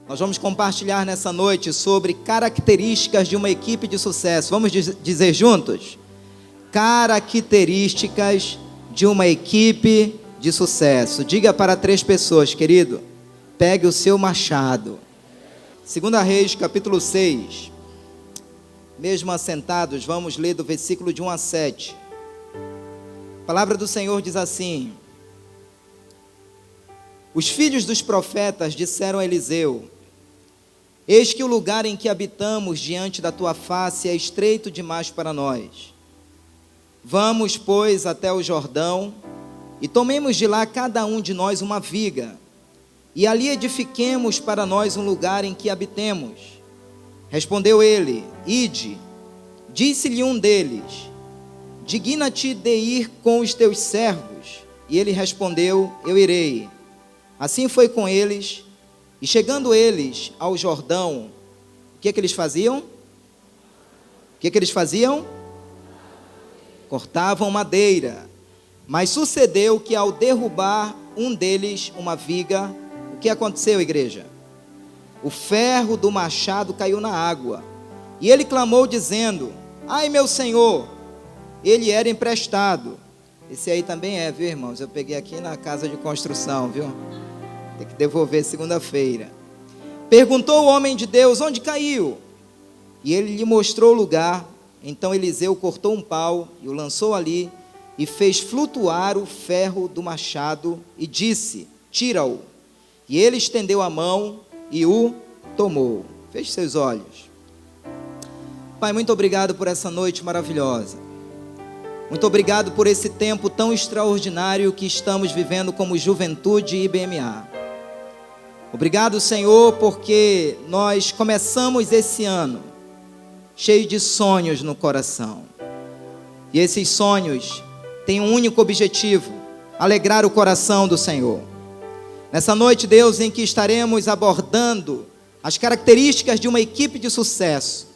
Nós vamos compartilhar nessa noite sobre características de uma equipe de sucesso. Vamos dizer juntos? Características de uma equipe de sucesso. Diga para 3 pessoas, querido, pegue o seu machado. 2 Reis, capítulo 6. Mesmo assentados, vamos ler do versículo de 1 a 7. A palavra do Senhor diz assim: os filhos dos profetas disseram a Eliseu: eis que o lugar em que habitamos diante da tua face é estreito demais para nós. Vamos, pois, até o Jordão, e tomemos de lá cada um de nós uma viga, e ali edifiquemos para nós um lugar em que habitemos. Respondeu ele: ide. Disse-lhe um deles: digna-te de ir com os teus servos. E ele respondeu: eu irei. Assim foi com eles. E chegando eles ao Jordão, o que eles faziam? O que eles faziam? Cortavam madeira. Mas sucedeu que ao derrubar um deles uma viga, o que aconteceu, igreja? O ferro do machado caiu na água. E ele clamou dizendo: ai, meu senhor! Ele era emprestado. Esse aí também é, viu, irmãos? Eu peguei aqui na casa de construção, viu? Tem que devolver segunda-feira. Perguntou o homem de Deus: onde caiu? E ele lhe mostrou o lugar. Então Eliseu cortou um pau e o lançou ali, e fez flutuar o ferro do machado, e disse: tira-o. E ele estendeu a mão e o tomou. Feche seus olhos. Pai, muito obrigado por essa noite maravilhosa. Muito obrigado por esse tempo tão extraordinário que estamos vivendo como Juventude IBMA. Obrigado, Senhor, porque nós começamos esse ano cheio de sonhos no coração. E esses sonhos têm um único objetivo: alegrar o coração do Senhor. Nessa noite, Deus, em que estaremos abordando as características de uma equipe de sucesso,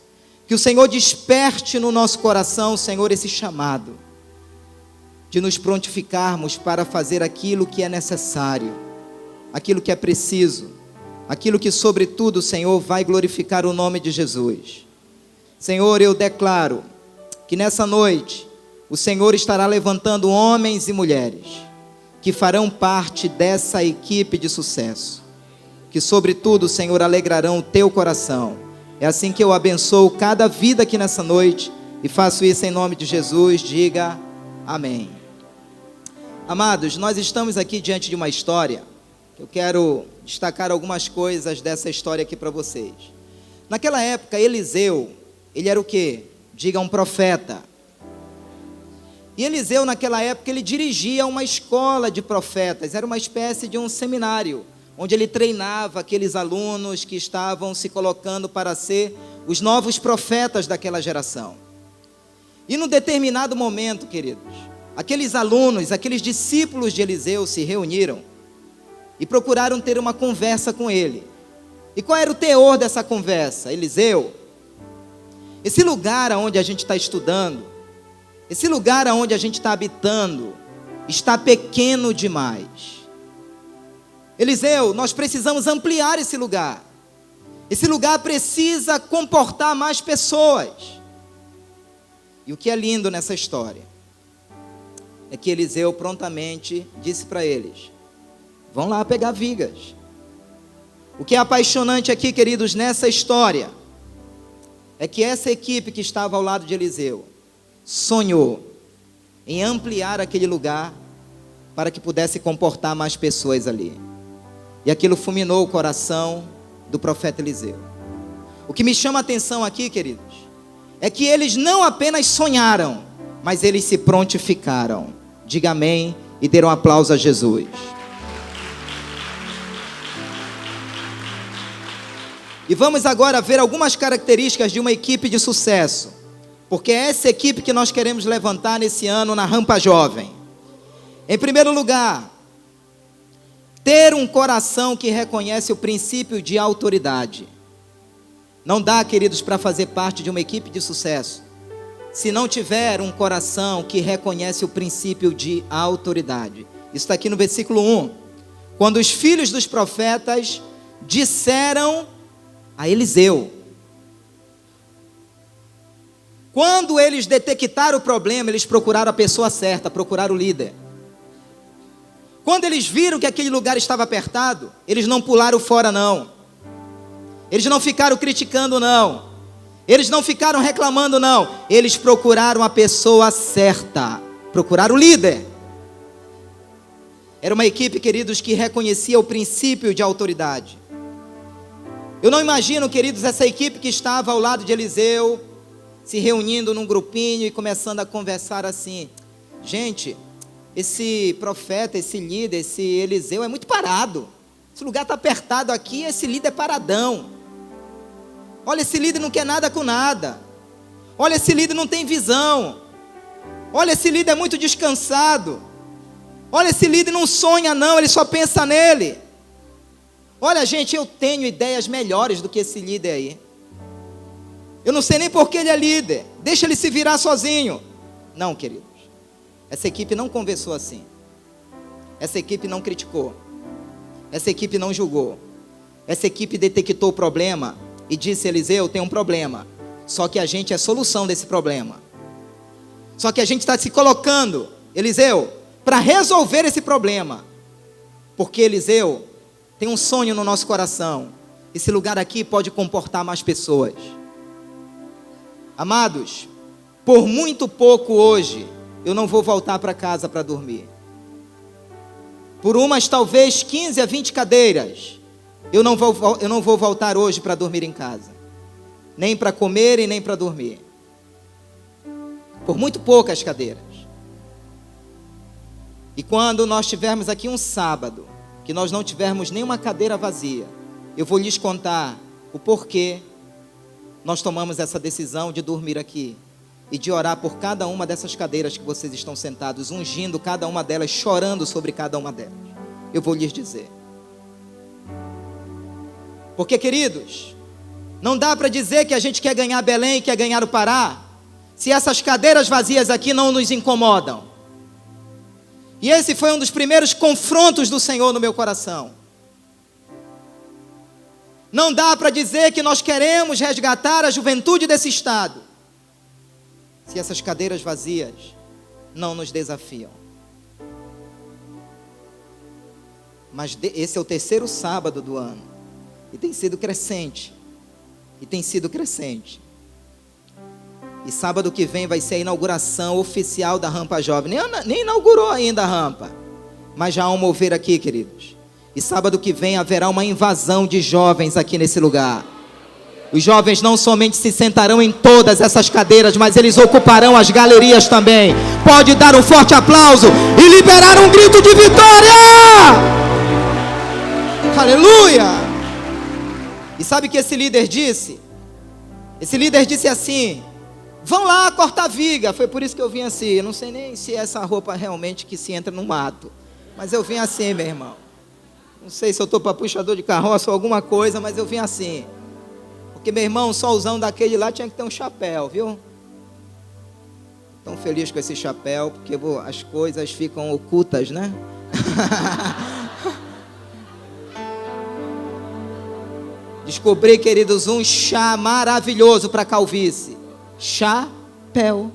que o Senhor desperte no nosso coração, Senhor, esse chamado de nos prontificarmos para fazer aquilo que é necessário, aquilo que é preciso, aquilo que sobretudo, Senhor, vai glorificar o nome de Jesus. Senhor, eu declaro que nessa noite o Senhor estará levantando homens e mulheres que farão parte dessa equipe de sucesso, que sobretudo, Senhor, alegrarão o teu coração. É assim que eu abençoo cada vida aqui nessa noite e faço isso em nome de Jesus. Diga amém. Amados, nós estamos aqui diante de uma história. Eu quero destacar algumas coisas dessa história aqui para vocês. Naquela época, Eliseu, ele era o quê? Diga, um profeta. E Eliseu, naquela época, ele dirigia uma escola de profetas. Era uma espécie de um seminário, onde ele treinava aqueles alunos que estavam se colocando para ser os novos profetas daquela geração. E num determinado momento, queridos, aqueles alunos, aqueles discípulos de Eliseu se reuniram e procuraram ter uma conversa com ele. E qual era o teor dessa conversa? Eliseu, esse lugar onde a gente está estudando, esse lugar onde a gente está habitando, está pequeno demais. Eliseu, nós precisamos ampliar esse lugar. Esse lugar precisa comportar mais pessoas. E o que é lindo nessa história é que Eliseu prontamente disse para eles: vão lá pegar vigas. O que é apaixonante aqui, queridos, nessa história é que essa equipe que estava ao lado de Eliseu sonhou em ampliar aquele lugar para que pudesse comportar mais pessoas ali. E aquilo fulminou o coração do profeta Eliseu. O que me chama a atenção aqui, queridos, é que eles não apenas sonharam, mas eles se prontificaram. Diga amém e dê um aplauso a Jesus. E vamos agora ver algumas características de uma equipe de sucesso, porque é essa equipe que nós queremos levantar nesse ano na Rampa Jovem. Em primeiro lugar, ter um coração que reconhece o princípio de autoridade. Não dá, queridos, para fazer parte de uma equipe de sucesso se não tiver um coração que reconhece o princípio de autoridade. Isso está aqui no versículo 1. Quando os filhos dos profetas disseram a Eliseu, quando eles detectaram o problema, eles procuraram a pessoa certa, procuraram o líder. Quando eles viram que aquele lugar estava apertado, eles não pularam fora não. Eles não ficaram criticando não. Eles não ficaram reclamando não. Eles procuraram a pessoa certa, procuraram o líder. Era uma equipe, queridos, que reconhecia o princípio de autoridade. Eu não imagino, queridos, essa equipe que estava ao lado de Eliseu, se reunindo num grupinho e começando a conversar assim: gente, esse profeta, esse líder, esse Eliseu é muito parado. Esse lugar está apertado aqui, esse líder é paradão. Olha, esse líder não quer nada com nada. Olha, esse líder não tem visão. Olha, esse líder é muito descansado. Olha, esse líder não sonha não, ele só pensa nele. Olha, gente, eu tenho ideias melhores do que esse líder aí. Eu não sei nem por que ele é líder. Deixa ele se virar sozinho. Não, queridos. Essa equipe não conversou assim. Essa equipe não criticou. Essa equipe não julgou. Essa equipe detectou o problema e disse: Eliseu, tem um problema. Só que a gente é a solução desse problema. Só que a gente está se colocando, Eliseu, para resolver esse problema. Porque Eliseu tem um sonho no nosso coração. Esse lugar aqui pode comportar mais pessoas. Amados, por muito pouco hoje, eu não vou voltar para casa para dormir. Por umas talvez 15 a 20 cadeiras, eu não vou voltar hoje para dormir em casa. Nem para comer e nem para dormir. Por muito poucas cadeiras. E quando nós tivermos aqui um sábado, que nós não tivermos nenhuma cadeira vazia, eu vou lhes contar o porquê nós tomamos essa decisão de dormir aqui e de orar por cada uma dessas cadeiras que vocês estão sentados, ungindo cada uma delas, chorando sobre cada uma delas. Eu vou lhes dizer. Porque, queridos, não dá para dizer que a gente quer ganhar Belém, quer ganhar o Pará, se essas cadeiras vazias aqui não nos incomodam. E esse foi um dos primeiros confrontos do Senhor no meu coração. Não dá para dizer que nós queremos resgatar a juventude desse estado, se essas cadeiras vazias não nos desafiam. Mas esse é o terceiro sábado do ano, e tem sido crescente, E sábado que vem vai ser a inauguração oficial da Rampa Jovem. Nem inaugurou ainda a rampa, mas já há um mover aqui, queridos. E sábado que vem haverá uma invasão de jovens aqui nesse lugar. Os jovens não somente se sentarão em todas essas cadeiras, mas eles ocuparão as galerias também. Pode dar um forte aplauso e liberar um grito de vitória! Aleluia! E sabe o que esse líder disse? Esse líder disse assim: vão lá cortar viga. Foi por isso que eu vim assim. Eu não sei nem se é essa roupa realmente que se entra no mato, mas eu vim assim, meu irmão. Não sei se eu estou para puxador de carroça ou alguma coisa, mas eu vim assim. Porque, meu irmão, só usando daquele lá tinha que ter um chapéu, viu? Tão feliz com esse chapéu, porque as coisas ficam ocultas, né? Descobri, queridos, um chá maravilhoso para calvície. Chapéu.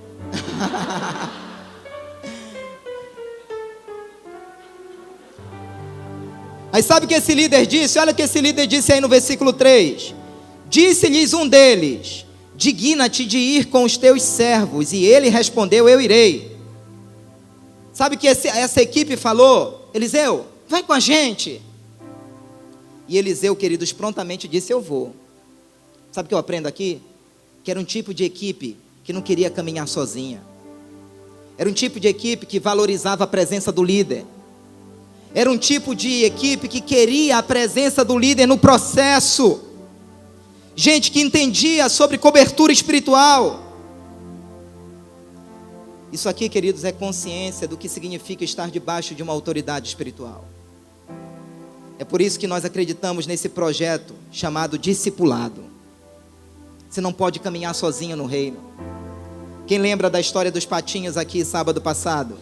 Aí sabe o que esse líder disse? Olha o que esse líder disse aí no versículo 3. Disse-lhes um deles: digna-te de ir com os teus servos. E ele respondeu: eu irei. Sabe o que essa equipe falou? Eliseu, vai com a gente. E Eliseu, queridos, prontamente disse: eu vou. Sabe o que eu aprendo aqui? Que era um tipo de equipe que não queria caminhar sozinha. Era um tipo de equipe que valorizava a presença do líder. Era um tipo de equipe que queria a presença do líder no processo. Gente que entendia sobre cobertura espiritual. Isso aqui, queridos, é consciência do que significa estar debaixo de uma autoridade espiritual. É por isso que nós acreditamos nesse projeto chamado discipulado. Você não pode caminhar sozinho no reino. Quem lembra da história dos patinhos aqui sábado passado?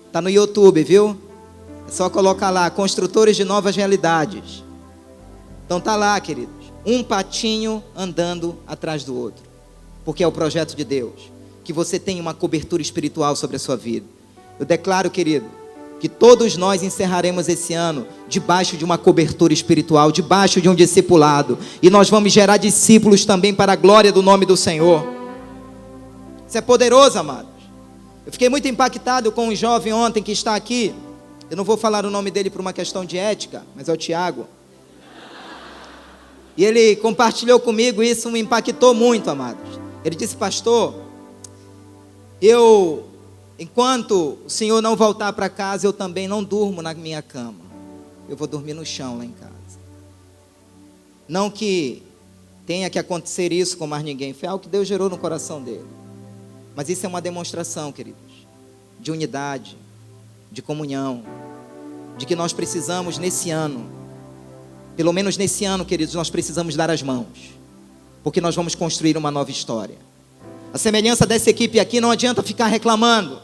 Está no YouTube, viu? É só colocar lá, Construtores de Novas Realidades. Então tá lá, queridos. Um patinho andando atrás do outro. Porque é o projeto de Deus. Que você tenha uma cobertura espiritual sobre a sua vida. Eu declaro, querido, que todos nós encerraremos esse ano debaixo de uma cobertura espiritual, debaixo de um discipulado. E nós vamos gerar discípulos também para a glória do nome do Senhor. Isso é poderoso, amados. Eu fiquei muito impactado com um jovem ontem que está aqui. Eu não vou falar o nome dele por uma questão de ética, mas é o Tiago. E ele compartilhou comigo, isso me impactou muito, amados. Ele disse: pastor, enquanto o senhor não voltar para casa, eu também não durmo na minha cama. Eu vou dormir no chão lá em casa. Não que tenha que acontecer isso com mais ninguém, foi algo que Deus gerou no coração dele. Mas isso é uma demonstração, queridos, de unidade, de comunhão, de que nós precisamos nesse ano, pelo menos nesse ano, queridos, nós precisamos dar as mãos, porque nós vamos construir uma nova história. A semelhança dessa equipe aqui, não adianta ficar reclamando,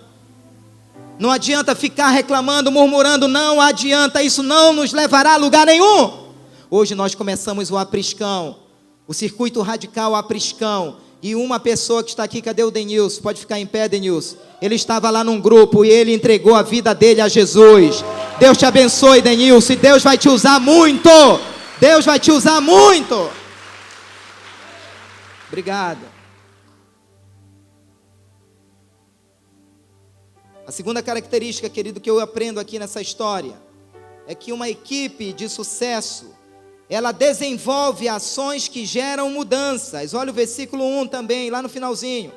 não adianta ficar reclamando, murmurando, não adianta, isso não nos levará a lugar nenhum. Hoje nós começamos o Apriscão, o circuito radical Apriscão, e uma pessoa que está aqui, cadê o Denilson? Pode ficar em pé, Denilson. Ele estava lá num grupo e ele entregou a vida dele a Jesus. Deus te abençoe, Denilson, e Deus vai te usar muito. Deus vai te usar muito. Obrigado. A segunda característica, querido, que eu aprendo aqui nessa história é que uma equipe de sucesso, ela desenvolve ações que geram mudanças. Olha o versículo 1 também, lá no finalzinho.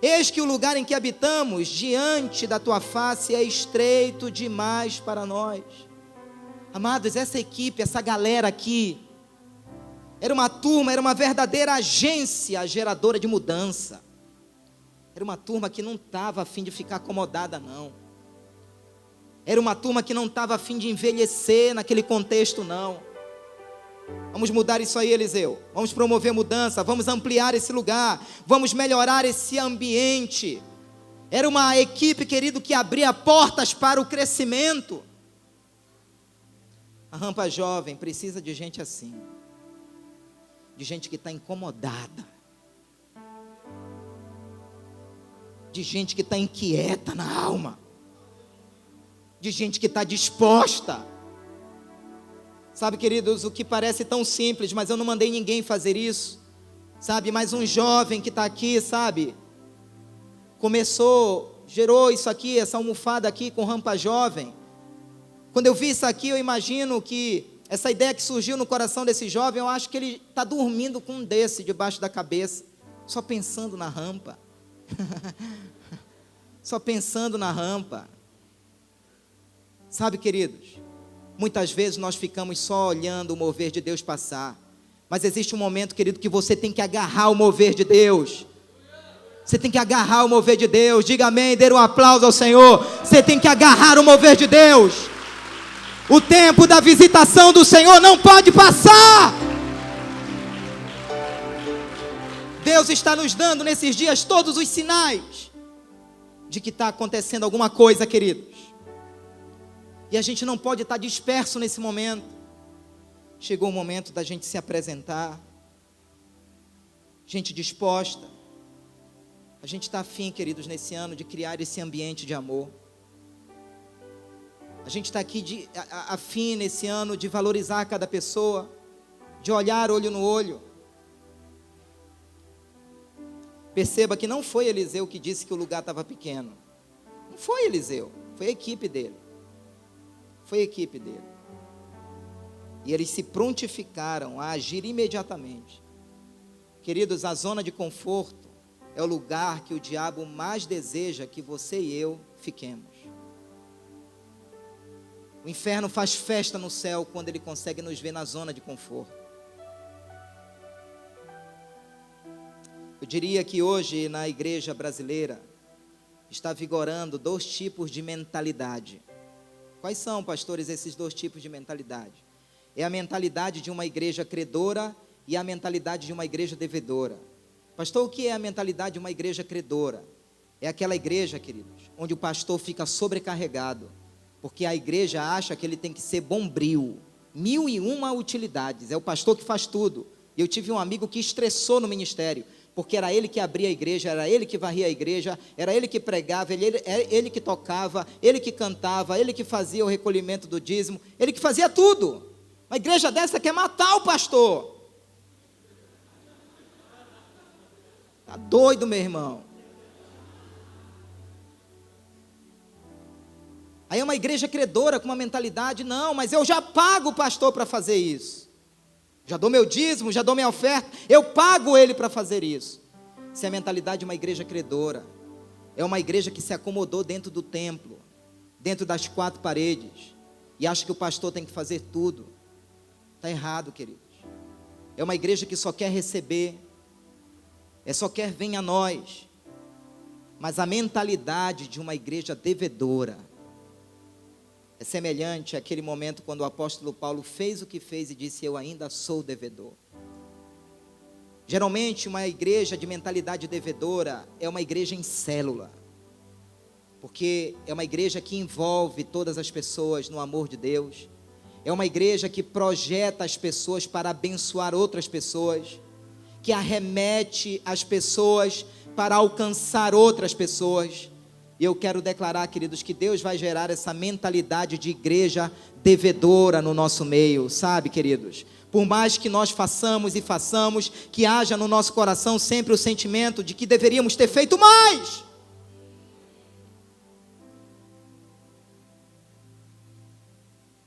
Eis que o lugar em que habitamos, diante da tua face, é estreito demais para nós. Amados, essa equipe, essa galera aqui, era uma turma, era uma verdadeira agência geradora de mudança. Era uma turma que não estava a fim de ficar acomodada, não. Era uma turma que não estava a fim de envelhecer naquele contexto, não. Vamos mudar isso aí, Eliseu. Vamos promover mudança, vamos ampliar esse lugar, vamos melhorar esse ambiente. Era uma equipe, querido, que abria portas para o crescimento. A Rampa Jovem precisa de gente assim, de gente que está incomodada, de gente que está inquieta na alma, de gente que está disposta. Sabe, queridos, o que parece tão simples, mas eu não mandei ninguém fazer isso, sabe, mas um jovem que está aqui, sabe, gerou isso aqui, essa almofada aqui com Rampa Jovem. Quando eu vi isso aqui, eu imagino que essa ideia que surgiu no coração desse jovem, eu acho que ele está dormindo com um desse debaixo da cabeça, só pensando na rampa, só pensando na rampa. Sabe, queridos, muitas vezes nós ficamos só olhando o mover de Deus passar, mas existe um momento, querido, que você tem que agarrar o mover de Deus. Você tem que agarrar o mover de Deus. Diga amém, dê um aplauso ao Senhor. Você tem que agarrar o mover de Deus. O tempo da visitação do Senhor não pode passar. Deus está nos dando nesses dias todos os sinais de que está acontecendo alguma coisa, queridos. E a gente não pode estar disperso nesse momento. Chegou o momento da gente se apresentar. Gente disposta. A gente está afim, queridos, nesse ano de criar esse ambiente de amor. A gente está aqui afim nesse ano de valorizar cada pessoa, de olhar olho no olho. Perceba que não foi Eliseu que disse que o lugar estava pequeno. Não foi Eliseu, foi a equipe dele. Foi a equipe dele. E eles se prontificaram a agir imediatamente. Queridos, a zona de conforto é o lugar que o diabo mais deseja que você e eu fiquemos. O inferno faz festa no céu quando ele consegue nos ver na zona de conforto. Eu diria que hoje na igreja brasileira está vigorando 2 tipos de mentalidade. Quais são, pastores, esses 2 tipos de mentalidade? É a mentalidade de uma igreja credora e a mentalidade de uma igreja devedora. Pastor, o que é a mentalidade de uma igreja credora? É aquela igreja, queridos, onde o pastor fica sobrecarregado, porque a igreja acha que ele tem que ser bombril, 1001 utilidades, é o pastor que faz tudo. E eu tive um amigo que estressou no ministério, porque era ele que abria a igreja, era ele que varria a igreja, era ele que pregava, ele que tocava, ele que cantava, ele que fazia o recolhimento do dízimo, ele que fazia tudo. Uma igreja dessa quer matar o pastor. Está doido, meu irmão. Aí é uma igreja credora com uma mentalidade, não, mas eu já pago o pastor para fazer isso. Já dou meu dízimo, já dou minha oferta, eu pago ele para fazer isso. Isso é a mentalidade de uma igreja credora. É uma igreja que se acomodou dentro do templo, dentro das 4 paredes, e acha que o pastor tem que fazer tudo. Está errado, queridos. É uma igreja que só quer receber, só quer venha a nós. Mas a mentalidade de uma igreja devedora é semelhante àquele momento quando o apóstolo Paulo fez o que fez e disse: eu ainda sou devedor. Geralmente uma igreja de mentalidade devedora é uma igreja em célula, porque é uma igreja que envolve todas as pessoas no amor de Deus, é uma igreja que projeta as pessoas para abençoar outras pessoas, que arremete as pessoas para alcançar outras pessoas. E eu quero declarar, queridos, que Deus vai gerar essa mentalidade de igreja devedora no nosso meio, sabe, queridos? Por mais que nós façamos e façamos, que haja no nosso coração sempre o sentimento de que deveríamos ter feito mais.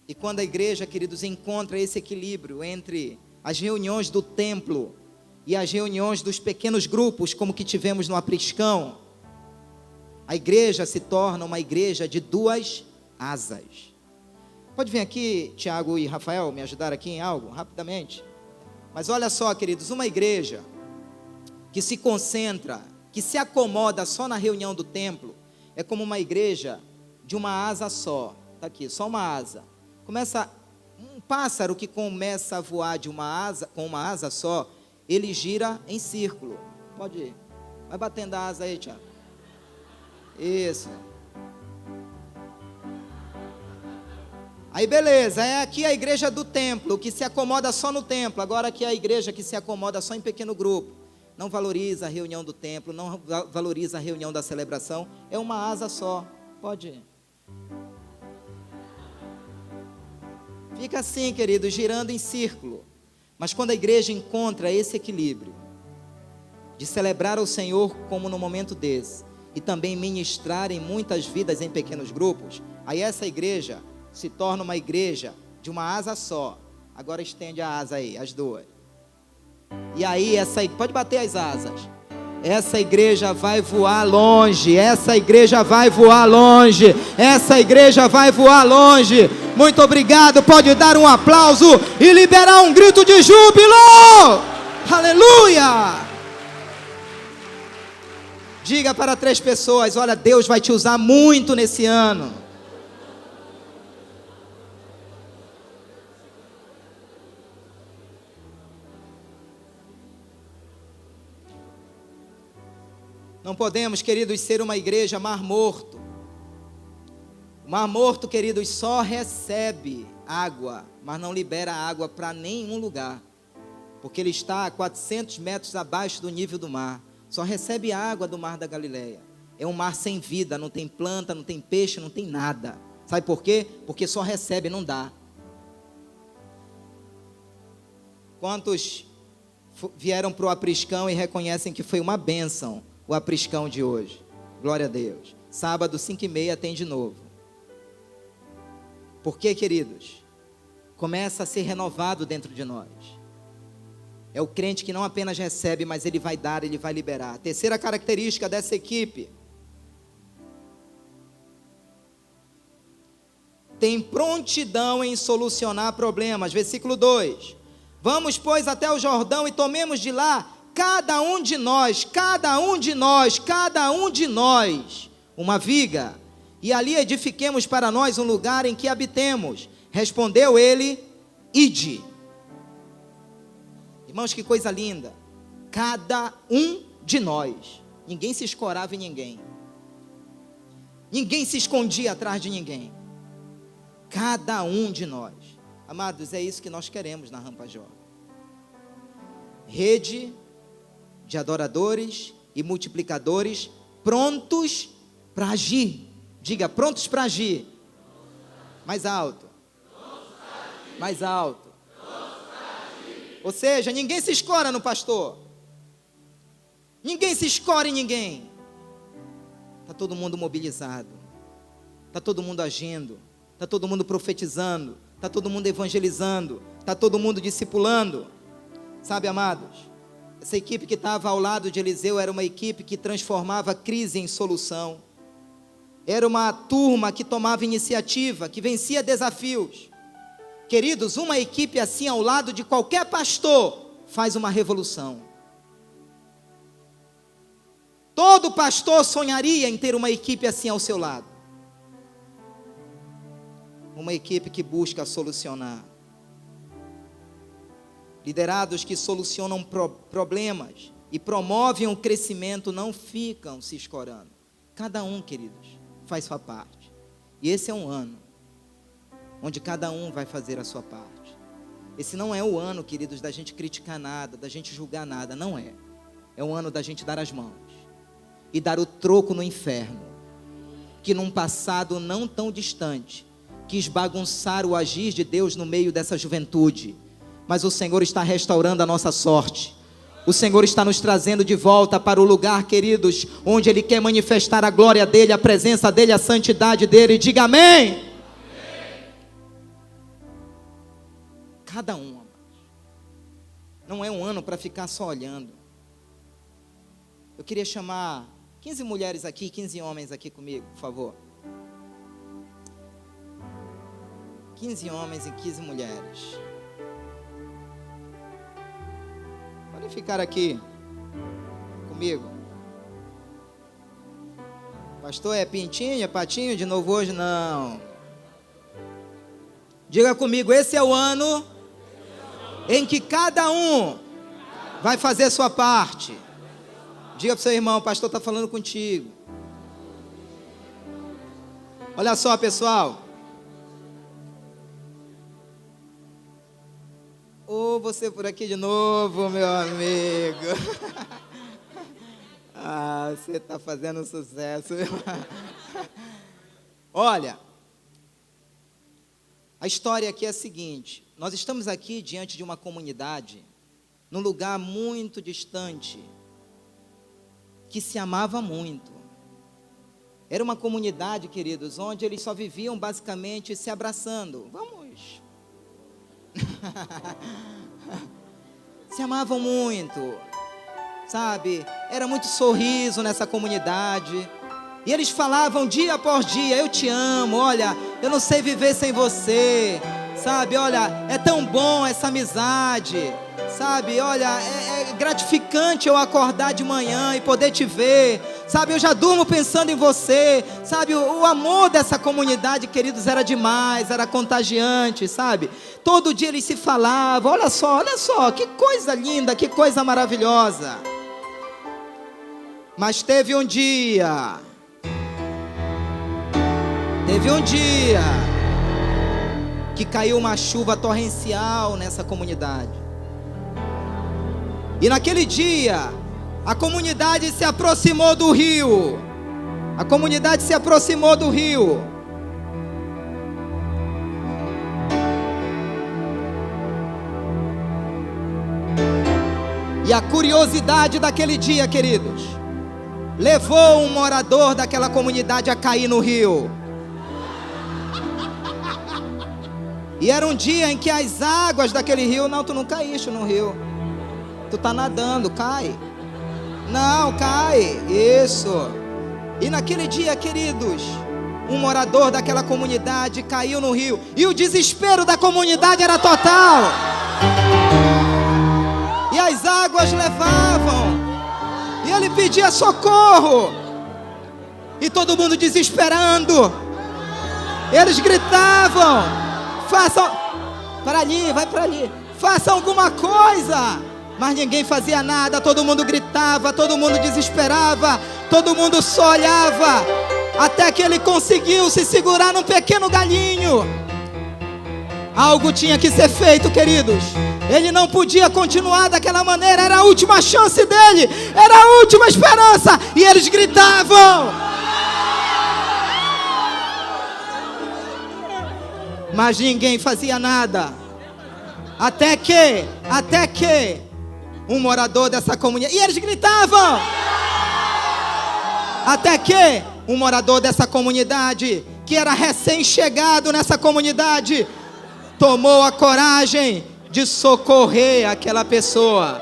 E quando a igreja, queridos, encontra esse equilíbrio entre as reuniões do templo e as reuniões dos pequenos grupos, como que tivemos no Apriscão, a igreja se torna uma igreja de 2 asas. Pode vir aqui, Tiago e Rafael, me ajudar aqui em algo, rapidamente. Mas olha só, queridos, uma igreja que se concentra, que se acomoda só na reunião do templo, é como uma igreja de uma asa só. Está aqui, só uma asa. Começa um pássaro que começa a voar de uma asa, com uma asa só, ele gira em círculo. Pode ir. Vai batendo a asa aí, Tiago. Isso. Aí beleza, é aqui a igreja do templo, que se acomoda só no templo. Agora aqui é a igreja que se acomoda só em pequeno grupo. Não valoriza a reunião do templo, não valoriza a reunião da celebração. É uma asa só. Pode ir. Fica assim, querido, girando em círculo. Mas quando a igreja encontra esse equilíbrio de celebrar o Senhor como no momento desse, e também ministrar em muitas vidas em pequenos grupos, aí essa igreja se torna uma igreja de uma asa só. Agora estende a asa aí, as 2. E aí pode bater as asas. Essa igreja vai voar longe, essa igreja vai voar longe, essa igreja vai voar longe. Muito obrigado, pode dar um aplauso e liberar um grito de júbilo. Aleluia! Diga para 3 pessoas: olha, Deus vai te usar muito nesse ano. Não podemos, queridos, ser uma igreja mar morto. O mar morto, queridos, só recebe água, mas não libera água para nenhum lugar, porque ele está a 400 metros abaixo do nível do mar. Só recebe água do mar da Galileia. É um mar sem vida, não tem planta, não tem peixe, não tem nada. Sabe por quê? Porque só recebe, não dá. Quantos vieram para o Apriscão e reconhecem que foi uma bênção o Apriscão de hoje? Glória a Deus. Sábado, 5h30, tem de novo. Por quê, queridos? Começa a ser renovado dentro de nós. É o crente que não apenas recebe, mas ele vai dar, ele vai liberar. A terceira característica dessa equipe: tem prontidão em solucionar problemas. Versículo 2: vamos, pois, até o Jordão e tomemos de lá cada um de nós, uma viga, e ali edifiquemos para nós um lugar em que habitemos. Respondeu ele: ide. Irmãos, que coisa linda. Cada um de nós. Ninguém se escorava em ninguém. Ninguém se escondia atrás de ninguém. Cada um de nós. Amados, é isso que nós queremos na Rampa Jovem. Rede de adoradores e multiplicadores prontos para agir. Diga, prontos para agir. Mais alto. Mais alto. Ou seja, ninguém se escora no pastor. Ninguém se escora em ninguém. Está todo mundo mobilizado. Está todo mundo agindo. Está todo mundo profetizando. Está todo mundo evangelizando. Está todo mundo discipulando. Sabe, amados, essa equipe que estava ao lado de Eliseu era uma equipe que transformava crise em solução. Era uma turma que tomava iniciativa, que vencia desafios. Queridos, uma equipe assim ao lado de qualquer pastor faz uma revolução. Todo pastor sonharia em ter uma equipe assim ao seu lado. Uma equipe que busca solucionar. Liderados que solucionam problemas e promovem o crescimento não ficam se escorando. Cada um, queridos, faz sua parte. E esse é um ano onde cada um vai fazer a sua parte. Esse não é o ano, queridos, da gente criticar nada, da gente julgar nada, não é. É o ano da gente dar as mãos e dar o troco no inferno, que num passado não tão distante quis bagunçar o agir de Deus no meio dessa juventude. Mas o Senhor está restaurando a nossa sorte. O Senhor está nos trazendo de volta para o lugar, queridos, onde Ele quer manifestar a glória dEle, a presença dEle, a santidade dEle. Diga amém. Amém. Cada um, amados. Não é um ano para ficar só olhando. Eu queria chamar 15 mulheres aqui, 15 homens aqui comigo, por favor. 15 homens e 15 mulheres. Podem ficar aqui comigo. Pastor, é pintinho, é patinho de novo hoje? Não. Diga comigo, esse é o ano em que cada um vai fazer sua parte. Diga para o seu irmão, o pastor está falando contigo. Olha só, pessoal. Ô, você por aqui de novo, meu amigo. Ah, você está fazendo sucesso. Olha, a história aqui é a seguinte. Nós estamos aqui diante de uma comunidade, num lugar muito distante, que se amava muito. Era uma comunidade, queridos, onde eles só viviam basicamente se abraçando. Vamos. Se amavam muito, sabe? Era muito sorriso nessa comunidade. E eles falavam dia após dia: eu te amo, olha, eu não sei viver sem você, sabe? Olha, é tão bom essa amizade, sabe? Olha, é gratificante eu acordar de manhã e poder te ver, sabe? Eu já durmo pensando em você, sabe? O amor dessa comunidade, queridos, era demais, era contagiante, sabe? Todo dia eles se falavam, olha só, que coisa linda, que coisa maravilhosa. Mas teve um dia que caiu uma chuva torrencial nessa comunidade. E naquele dia, a comunidade se aproximou do rio. E a curiosidade daquele dia, queridos, levou um morador daquela comunidade a cair no rio. E era um dia em que as águas daquele rio... Não, tu não caíste no rio. Tu está nadando, cai. Não, cai. Isso. E naquele dia, queridos, um morador daquela comunidade caiu no rio. E o desespero da comunidade era total. E as águas levavam. E ele pedia socorro. E todo mundo desesperando. Eles gritavam: façam, para ali, vai para ali, façam alguma coisa. Mas ninguém fazia nada, todo mundo gritava, todo mundo desesperava, todo mundo só olhava, até que ele conseguiu se segurar num pequeno galinho. Algo tinha que ser feito, queridos. Ele não podia continuar daquela maneira, era a última chance dele, era a última esperança, e eles gritavam. Mas ninguém fazia nada, até que um morador dessa comunidade, e eles gritavam, até que um morador dessa comunidade, que era recém-chegado nessa comunidade, tomou a coragem de socorrer aquela pessoa.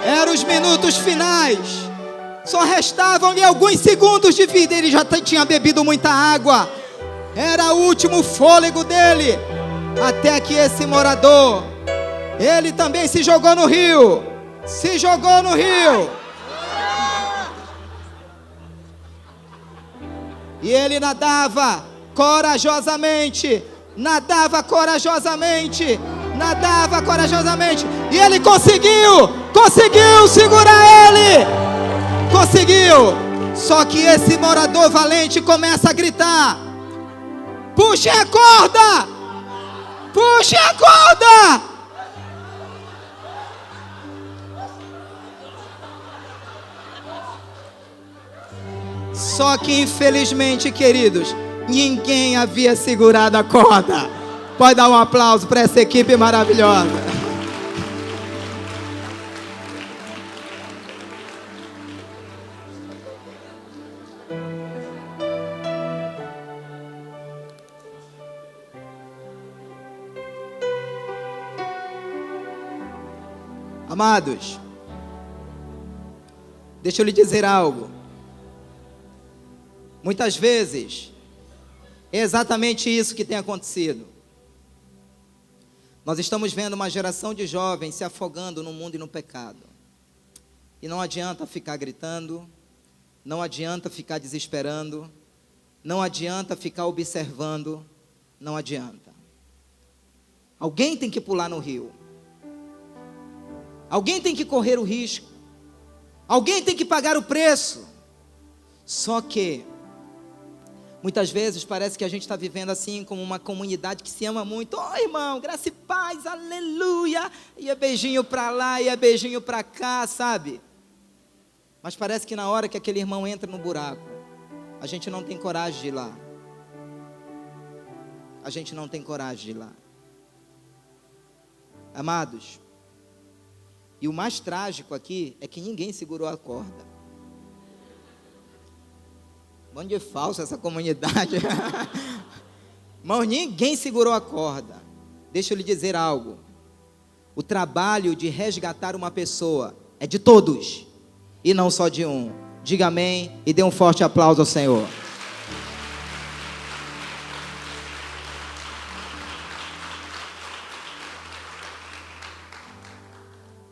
Eram os minutos finais, só restavam-lhe alguns segundos de vida. Ele já tinha bebido muita água, era o último fôlego dele, até que esse morador, ele também se jogou no rio. E ele nadava corajosamente, e ele conseguiu segurar ele, só que esse morador valente começa a gritar: puxe a corda! Só que infelizmente, queridos, ninguém havia segurado a corda. Pode dar um aplauso para essa equipe maravilhosa. Amados, deixa eu lhe dizer algo. Muitas vezes é exatamente isso que tem acontecido. Nós estamos vendo uma geração de jovens se afogando no mundo e no pecado. E não adianta ficar gritando, não adianta ficar desesperando, não adianta ficar observando, não adianta. Alguém tem que pular no rio. Alguém tem que correr o risco. Alguém tem que pagar o preço. Só que muitas vezes parece que a gente está vivendo assim como uma comunidade que se ama muito. Oh, irmão, graça e paz, aleluia. E é beijinho para lá, e é beijinho para cá, sabe? Mas parece que na hora que aquele irmão entra no buraco, a gente não tem coragem de ir lá. A gente não tem coragem de ir lá. Amados, e o mais trágico aqui é que ninguém segurou a corda. Bando de falso essa comunidade. Mas ninguém segurou a corda. Deixa eu lhe dizer algo. O trabalho de resgatar uma pessoa é de todos e não só de um. Diga amém e dê um forte aplauso ao Senhor.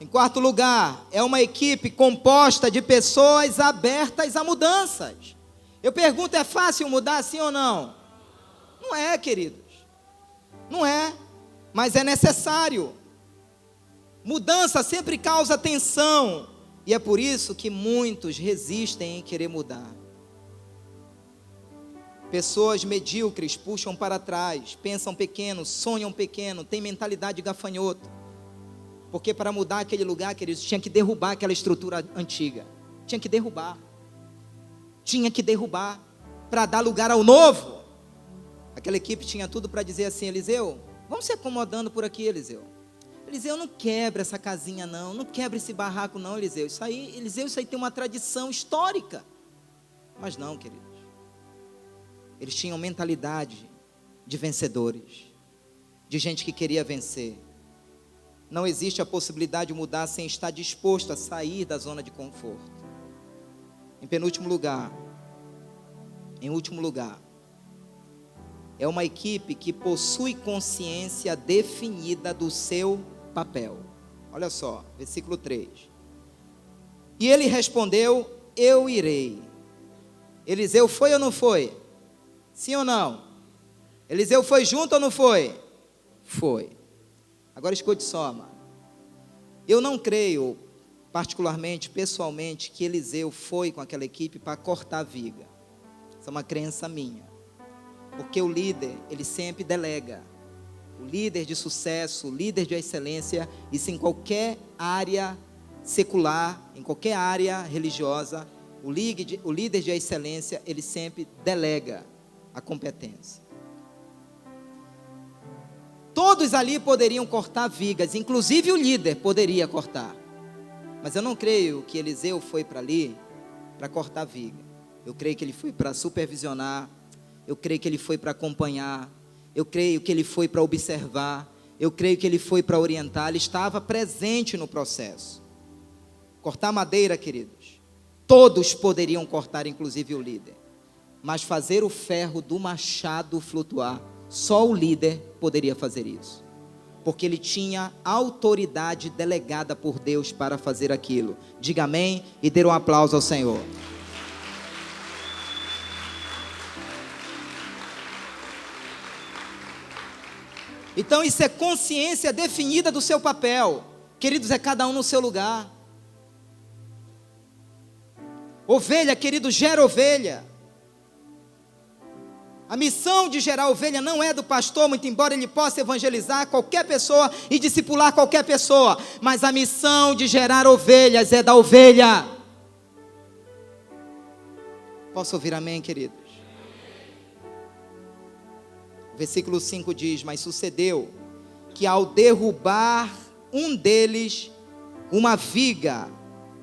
Em quarto lugar, é uma equipe composta de pessoas abertas a mudanças. Eu pergunto, é fácil mudar, sim ou não? Não é, queridos. Não é, mas é necessário. Mudança sempre causa tensão. E é por isso que muitos resistem em querer mudar. Pessoas medíocres puxam para trás, pensam pequeno, sonham pequeno, têm mentalidade de gafanhoto. Porque para mudar aquele lugar, queridos, tinha que derrubar aquela estrutura antiga. Tinha que derrubar para dar lugar ao novo. Aquela equipe tinha tudo para dizer assim: Eliseu, vamos se acomodando por aqui, Eliseu. Eliseu, não quebra essa casinha não, não quebra esse barraco não, Eliseu. Isso aí tem uma tradição histórica. Mas não, queridos. Eles tinham mentalidade de vencedores, de gente que queria vencer. Não existe a possibilidade de mudar sem estar disposto a sair da zona de conforto. Em último lugar, é uma equipe que possui consciência definida do seu papel. Olha só, versículo 3. E ele respondeu: eu irei. Eliseu foi ou não foi? Sim ou não? Eliseu foi junto ou não foi? Foi. Agora escute só, amado. Eu não creio, particularmente, pessoalmente, que Eliseu foi com aquela equipe para cortar a viga. Isso é uma crença minha. Porque o líder, ele sempre delega. O líder de sucesso, o líder de excelência, isso em qualquer área secular, em qualquer área religiosa, o líder de excelência, ele sempre delega a competência. Todos ali poderiam cortar vigas, inclusive o líder poderia cortar. Mas eu não creio que Eliseu foi para ali para cortar viga. Eu creio que ele foi para supervisionar, eu creio que ele foi para acompanhar, eu creio que ele foi para observar, eu creio que ele foi para orientar, ele estava presente no processo. Cortar madeira, queridos, todos poderiam cortar, inclusive o líder. Mas fazer o ferro do machado flutuar, só o líder poderia fazer isso. Porque ele tinha autoridade delegada por Deus para fazer aquilo. Diga amém e dê um aplauso ao Senhor. Então isso é consciência definida do seu papel. Queridos, é cada um no seu lugar. Ovelha, querido, gera ovelha. A missão de gerar ovelha não é do pastor, muito embora ele possa evangelizar qualquer pessoa e discipular qualquer pessoa. Mas a missão de gerar ovelhas é da ovelha. Posso ouvir amém, queridos? O versículo 5 diz: mas sucedeu que ao derrubar um deles uma viga,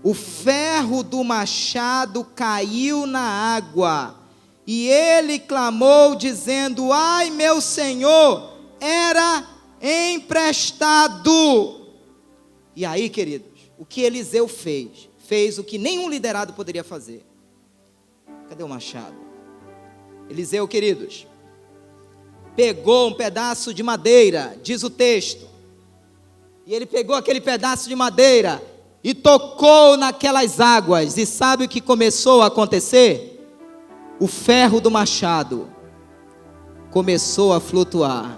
o ferro do machado caiu na água. E ele clamou dizendo: ai, meu senhor, era emprestado. E aí, queridos, o que Eliseu fez? Fez o que nenhum liderado poderia fazer. Cadê o machado? Eliseu, queridos, pegou um pedaço de madeira, diz o texto. E ele pegou aquele pedaço de madeira e tocou naquelas águas. E sabe o que começou a acontecer? O ferro do machado começou a flutuar.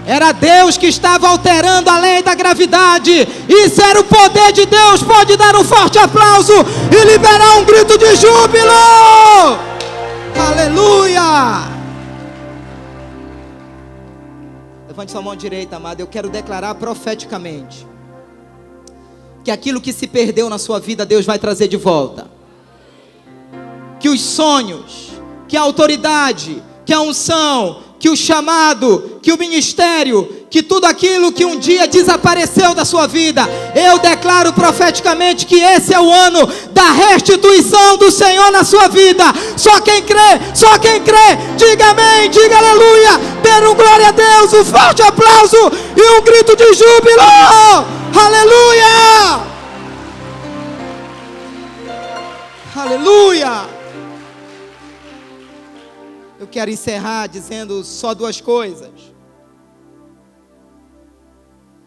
Era Deus que estava alterando a lei da gravidade. Isso era o poder de Deus. Pode dar um forte aplauso e liberar um grito de júbilo. Aleluia! Levante sua mão direita, amado. Eu quero declarar profeticamente que aquilo que se perdeu na sua vida, Deus vai trazer de volta. Que os sonhos, que a autoridade, que a unção, que o chamado, que o ministério, que tudo aquilo que um dia desapareceu da sua vida, eu declaro profeticamente que esse é o ano da restituição do Senhor na sua vida. Só quem crê, diga amém, diga aleluia, dê um glória a Deus, um forte aplauso e um grito de júbilo, aleluia, aleluia. Eu quero encerrar dizendo só duas coisas.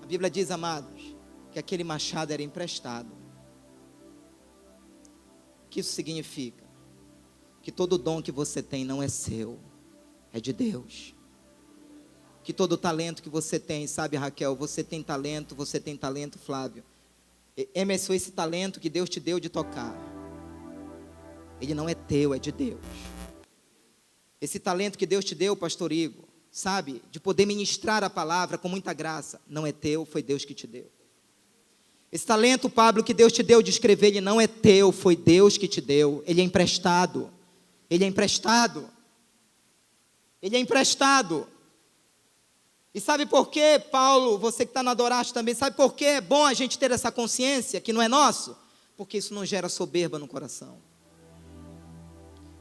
A Bíblia diz, amados, que aquele machado era emprestado. O que isso significa? Que todo dom que você tem não é seu, é de Deus. Que todo talento que você tem, sabe, Raquel, você tem talento, Flávio. Emerson, esse talento que Deus te deu de tocar, ele não é teu, é de Deus. Esse talento que Deus te deu, pastor Igor, sabe, de poder ministrar a palavra com muita graça, não é teu, foi Deus que te deu. Esse talento, Pablo, que Deus te deu de escrever, ele não é teu, foi Deus que te deu. Ele é emprestado. Ele é emprestado. Ele é emprestado. E sabe por quê, Paulo, você que está no Adoraste também, sabe por quê é bom a gente ter essa consciência que não é nosso? Porque isso não gera soberba no coração.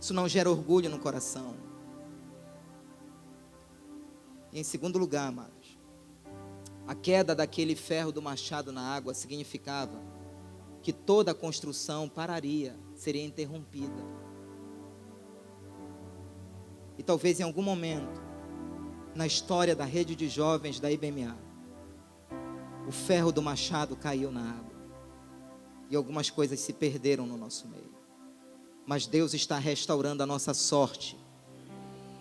Isso não gera orgulho no coração. E em segundo lugar, amados, a queda daquele ferro do machado na água significava que toda a construção pararia, seria interrompida. E talvez em algum momento, na história da rede de jovens da IBMA, o ferro do machado caiu na água. E algumas coisas se perderam no nosso meio. Mas Deus está restaurando a nossa sorte.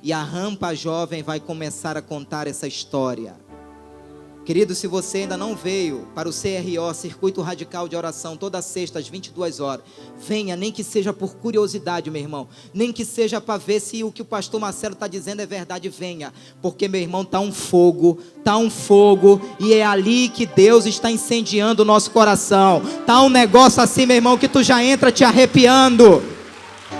e a Rampa Jovem vai começar a contar essa história. Querido, se você ainda não veio para o CRO, Circuito Radical de Oração, toda sexta às 22 horas, venha, nem que seja por curiosidade, meu irmão, nem que seja para ver se o que o pastor Marcelo está dizendo é verdade, venha, porque, meu irmão, está um fogo, e é ali que Deus está incendiando o nosso coração. Está um negócio assim, meu irmão, que tu já entra te arrepiando.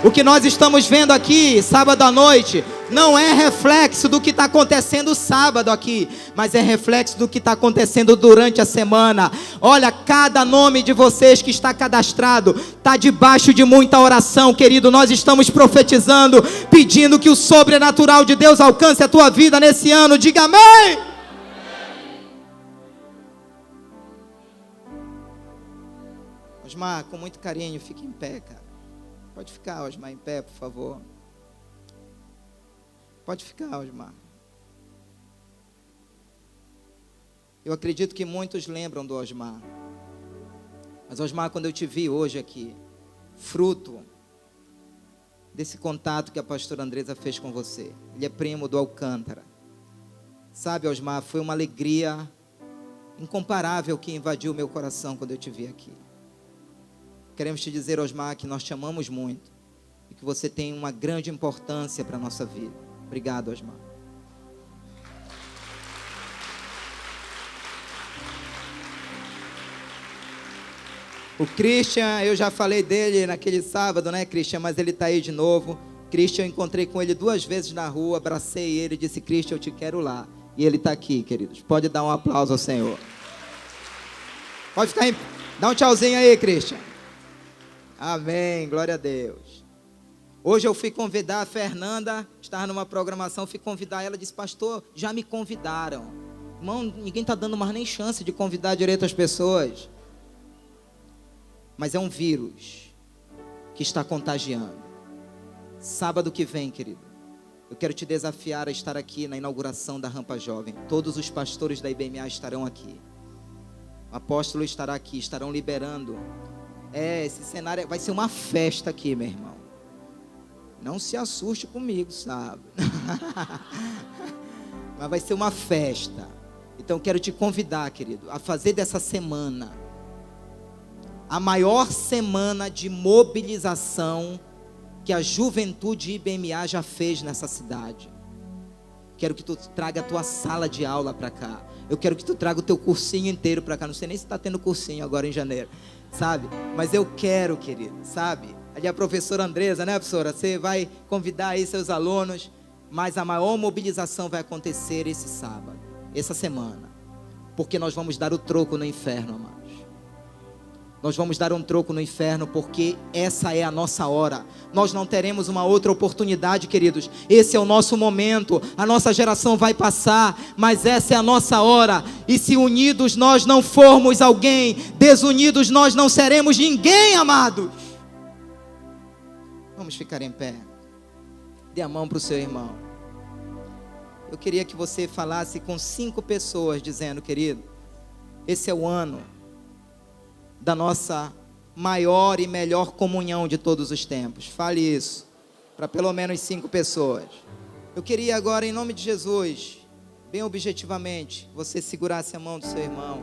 O que nós estamos vendo aqui, sábado à noite, não é reflexo do que está acontecendo sábado aqui, mas é reflexo do que está acontecendo durante a semana. Olha, cada nome de vocês que está cadastrado está debaixo de muita oração, querido. Nós estamos profetizando, pedindo que o sobrenatural de Deus alcance a tua vida nesse ano. Diga amém! Osmar, com muito carinho, fique em pé, cara. Pode ficar, Osmar, em pé, por favor. Pode ficar, Osmar. Eu acredito que muitos lembram do Osmar. Mas, Osmar, quando eu te vi hoje aqui, fruto desse contato que a pastora Andresa fez com você. Ele é primo do Alcântara. Sabe, Osmar, foi uma alegria incomparável que invadiu o meu coração quando eu te vi aqui. Queremos te dizer, Osmar, que nós te amamos muito e que você tem uma grande importância para a nossa vida. Obrigado, Osmar. O Christian, eu já falei dele naquele sábado, né, Christian? Mas ele está aí de novo. Christian, eu encontrei com ele 2 vezes na rua, abracei ele e disse, Christian, eu te quero lá. E ele está aqui, queridos. Pode dar um aplauso ao Senhor. Pode ficar em... Dá um tchauzinho aí, Christian. Amém, glória a Deus. Hoje eu fui convidar a Fernanda, estava numa programação, fui convidar ela, disse, pastor, já me convidaram. Irmão, ninguém está dando mais nem chance de convidar direito as pessoas. Mas é um vírus que está contagiando. Sábado que vem, querido, eu quero te desafiar a estar aqui na inauguração da Rampa Jovem. Todos os pastores da IBMA estarão aqui. O apóstolo estará aqui, estarão liberando. Esse cenário vai ser uma festa aqui, meu irmão. Não se assuste comigo, sabe? Mas vai ser uma festa. Então quero te convidar, querido, a fazer dessa semana a maior semana de mobilização que a juventude IBMA já fez nessa cidade. Quero que tu traga a tua sala de aula para cá. Eu quero que tu traga o teu cursinho inteiro para cá. Não sei nem se está tendo cursinho agora em janeiro, sabe? Mas eu quero, querido, sabe? Ali a professora Andresa, né, professora? Você vai convidar aí seus alunos, mas a maior mobilização vai acontecer esse sábado, essa semana, porque nós vamos dar o troco no inferno, amados. Nós vamos dar um troco no inferno, porque essa é a nossa hora. Nós não teremos uma outra oportunidade, queridos. Esse é o nosso momento. A nossa geração vai passar, mas essa é a nossa hora. E se unidos nós não formos alguém, desunidos nós não seremos ninguém, amados. Vamos ficar em pé. Dê a mão para o seu irmão. Eu queria que você falasse com 5 pessoas, dizendo, querido, esse é o ano da nossa maior e melhor comunhão de todos os tempos. Fale isso para pelo menos 5 pessoas. Eu queria agora, em nome de Jesus, bem objetivamente, você segurasse a mão do seu irmão,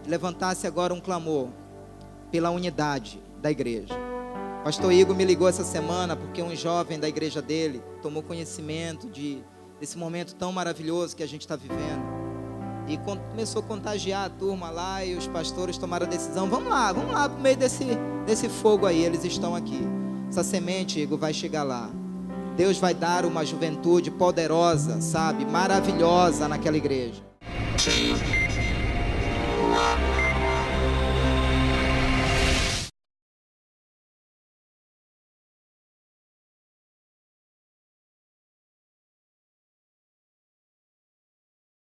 levantasse agora um clamor pela unidade da igreja. Pastor Igor me ligou essa semana porque um jovem da igreja dele tomou conhecimento desse momento tão maravilhoso que a gente está vivendo. E começou a contagiar a turma lá, e os pastores tomaram a decisão, vamos lá pro meio desse fogo aí, eles estão aqui. Essa semente, Igor, vai chegar lá. Deus vai dar uma juventude poderosa, sabe, maravilhosa naquela igreja.